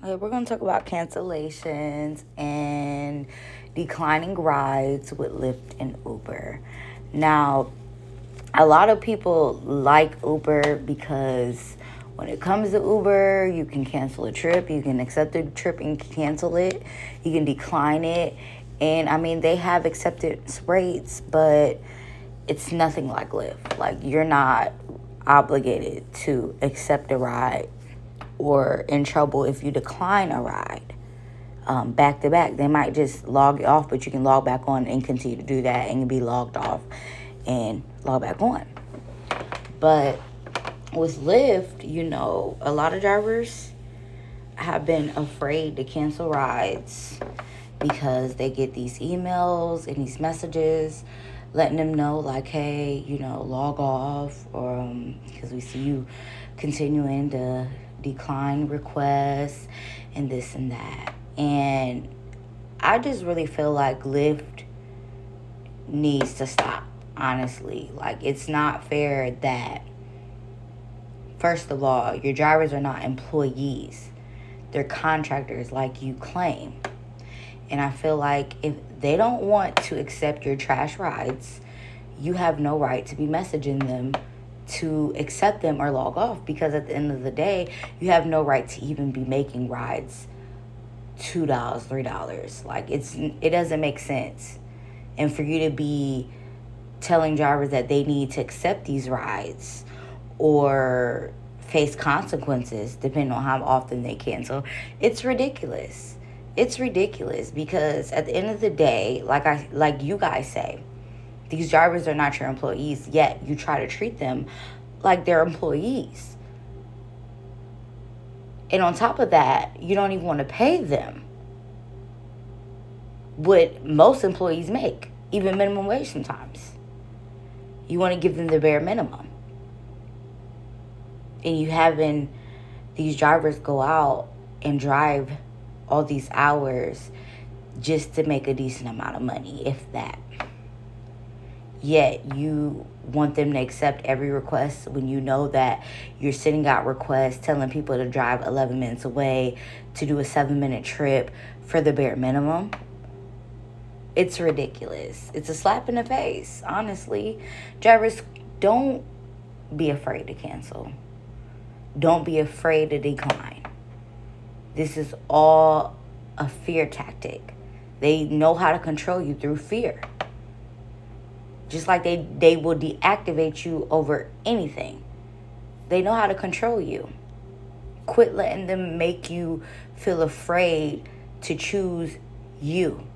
Okay, we're going to talk about cancellations and declining rides with Lyft and Uber. Now, a lot of people like Uber because when it comes to Uber, you can cancel a trip, you can accept the trip and cancel it, you can decline it. And I mean, they have acceptance rates, but it's nothing like Lyft. Like, you're not obligated to accept a ride or in trouble if you decline a ride back to back. They might just log you off, but you can log back on and continue to do that and be logged off and log back on. But with Lyft, a lot of drivers have been afraid to cancel rides because they get these emails and these messages letting them know, like, hey, log off, or because we see you continuing to decline requests and this and that. And I just really feel like Lyft needs to stop, honestly. Like, it's not fair that, first of all, your drivers are not employees. They're contractors like you claim. And I feel like if they don't want to accept your trash rides, you have no right to be messaging them to accept them or log off, because at the end of the day, you have no right to even be making rides $2, $3. Like, it doesn't make sense. And for you to be telling drivers that they need to accept these rides or face consequences depending on how often they cancel, it's ridiculous. It's ridiculous because at the end of the day, like you guys say, these drivers are not your employees, yet you try to treat them like they're employees. And on top of that, you don't even want to pay them what most employees make, even minimum wage sometimes. You want to give them the bare minimum. And you having these drivers go out and drive all these hours just to make a decent amount of money, if that. Yet you want them to accept every request when you know that you're sending out requests telling people to drive 11 minutes away to do a 7-minute trip for the bare minimum. It's ridiculous. It's a slap in the face, honestly. Drivers, don't be afraid to cancel. Don't be afraid to decline. This is all a fear tactic. They know how to control you through fear. Just like they will deactivate you over anything. They know how to control you. Quit letting them make you feel afraid to choose you.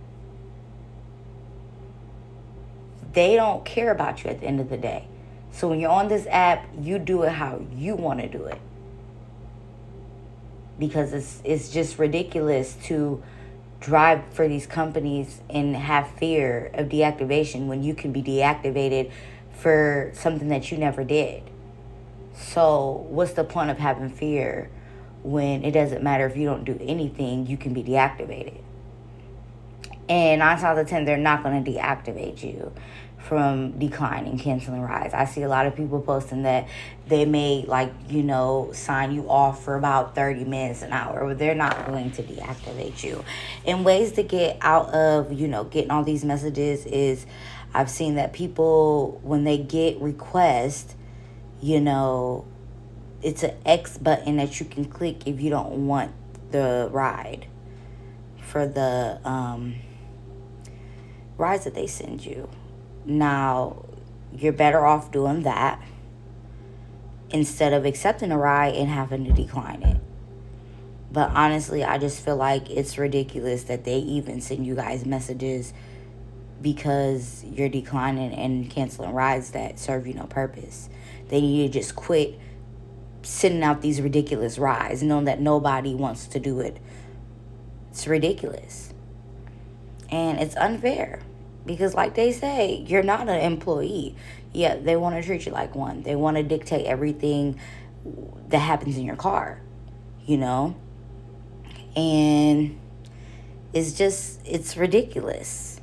They don't care about you at the end of the day. So when you're on this app, you do it how you want to do it. Because it's just ridiculous to drive for these companies and have fear of deactivation when you can be deactivated for something that you never did. So what's the point of having fear when it doesn't matter if you don't do anything, you can be deactivated? And 9 times out of 10, they're not going to deactivate you from declining, canceling rides. I see a lot of people posting that they may, sign you off for about 30 minutes, an hour, but they're not going to deactivate you. And ways to get out of, getting all these messages is, I've seen that people, when they get requests, it's an X button that you can click if you don't want the ride for the rides that they send you. Now, you're better off doing that instead of accepting a ride and having to decline it. But honestly, I just feel like it's ridiculous that they even send you guys messages because you're declining and canceling rides that serve you no purpose. They need to just quit sending out these ridiculous rides, knowing that nobody wants to do it. It's ridiculous. And it's unfair. Because like they say, you're not an employee. Yeah, they want to treat you like one. They want to dictate everything that happens in your car, And it's ridiculous.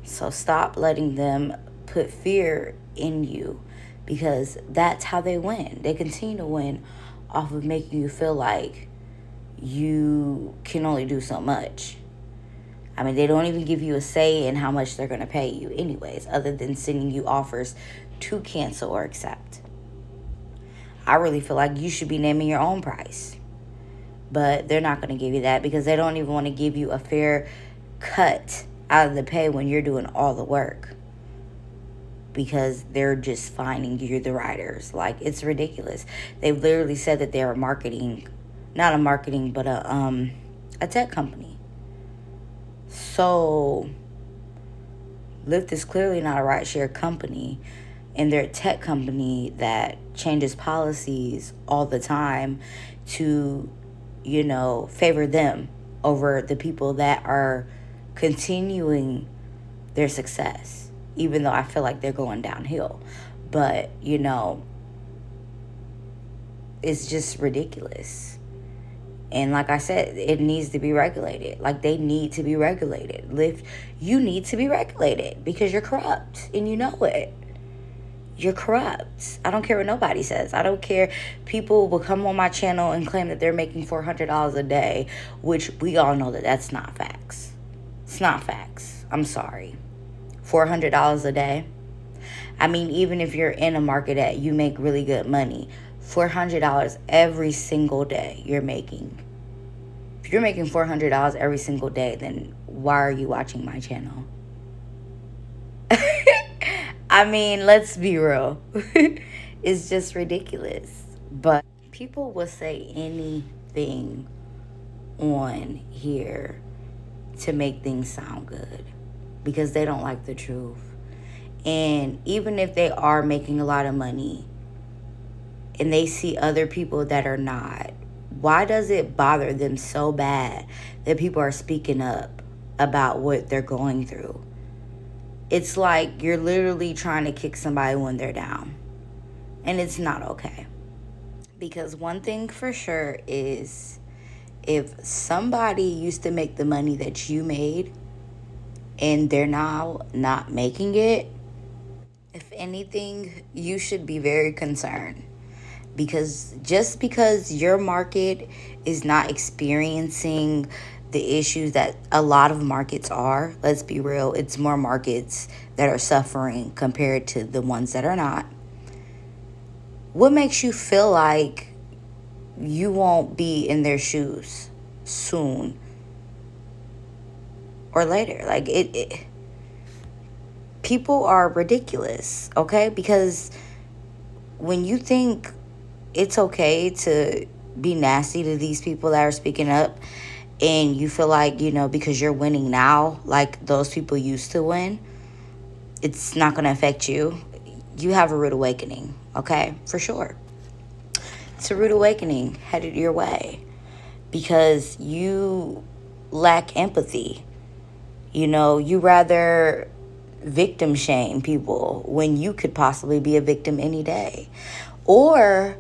So stop letting them put fear in you, because that's how they win. They continue to win off of making you feel like, you can only do so much. I mean, they don't even give you a say in how much they're going to pay you anyways, other than sending you offers to cancel or accept. I really feel like you should be naming your own price. But they're not going to give you that because they don't even want to give you a fair cut out of the pay when you're doing all the work. Because they're just finding you the riders. Like, it's ridiculous. They've literally said that they're not a marketing, but a tech company. So, Lyft is clearly not a rideshare company. And they're a tech company that changes policies all the time to, favor them over the people that are continuing their success, even though I feel like they're going downhill. But, it's just ridiculous. And like I said, it needs to be regulated. Like, they need to be regulated. Lyft, you need to be regulated because you're corrupt and you know it. You're corrupt. I don't care what nobody says. I don't care. People will come on my channel and claim that they're making $400 a day, which we all know that that's not facts. It's not facts. I'm sorry. $400 a day. I mean, even if you're in a market that you make really good money, $400 every single day you're making. If you're making $400 every single day, then why are you watching my channel? I mean, let's be real. It's just ridiculous. But people will say anything on here to make things sound good because they don't like the truth. And even if they are making a lot of money and they see other people that are not, why does it bother them so bad that people are speaking up about what they're going through? It's like you're literally trying to kick somebody when they're down. And it's not okay. Because one thing for sure is, if somebody used to make the money that you made and they're now not making it, if anything, you should be very concerned. Because just because your market is not experiencing the issues that a lot of markets are, let's be real, it's more markets that are suffering compared to the ones that are not. What makes you feel like you won't be in their shoes soon or later? Like, people are ridiculous, okay? Because when you think it's okay to be nasty to these people that are speaking up, and you feel like, because you're winning now, like those people used to win, it's not going to affect you. You have a rude awakening, okay? For sure. It's a rude awakening headed your way because you lack empathy. You rather victim shame people when you could possibly be a victim any day or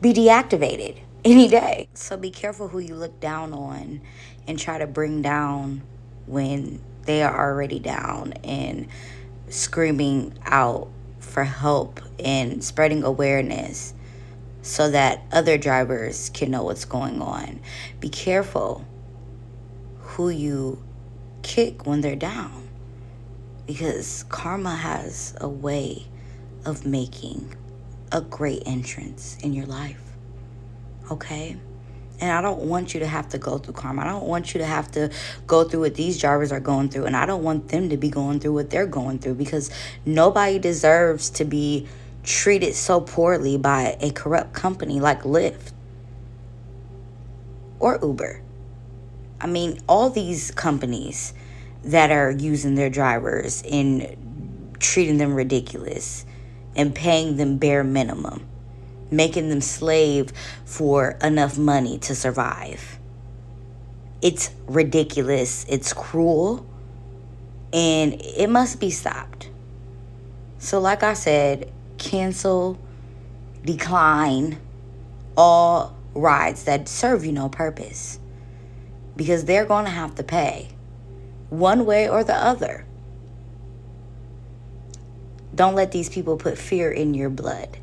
be deactivated any day. So be careful who you look down on and try to bring down when they are already down and screaming out for help and spreading awareness so that other drivers can know what's going on. Be careful who you kick when they're down because karma has a way of making a great entrance in your life. Okay? And I don't want you to have to go through karma. I don't want you to have to go through what these drivers are going through. And I don't want them to be going through what they're going through because nobody deserves to be treated so poorly by a corrupt company like Lyft or Uber. I mean, all these companies that are using their drivers and treating them ridiculous and paying them bare minimum, making them slave for enough money to survive. It's ridiculous. It's cruel. And it must be stopped. So like I said, cancel, decline all rides that serve you no purpose. Because they're going to have to pay one way or the other. Don't let these people put fear in your blood.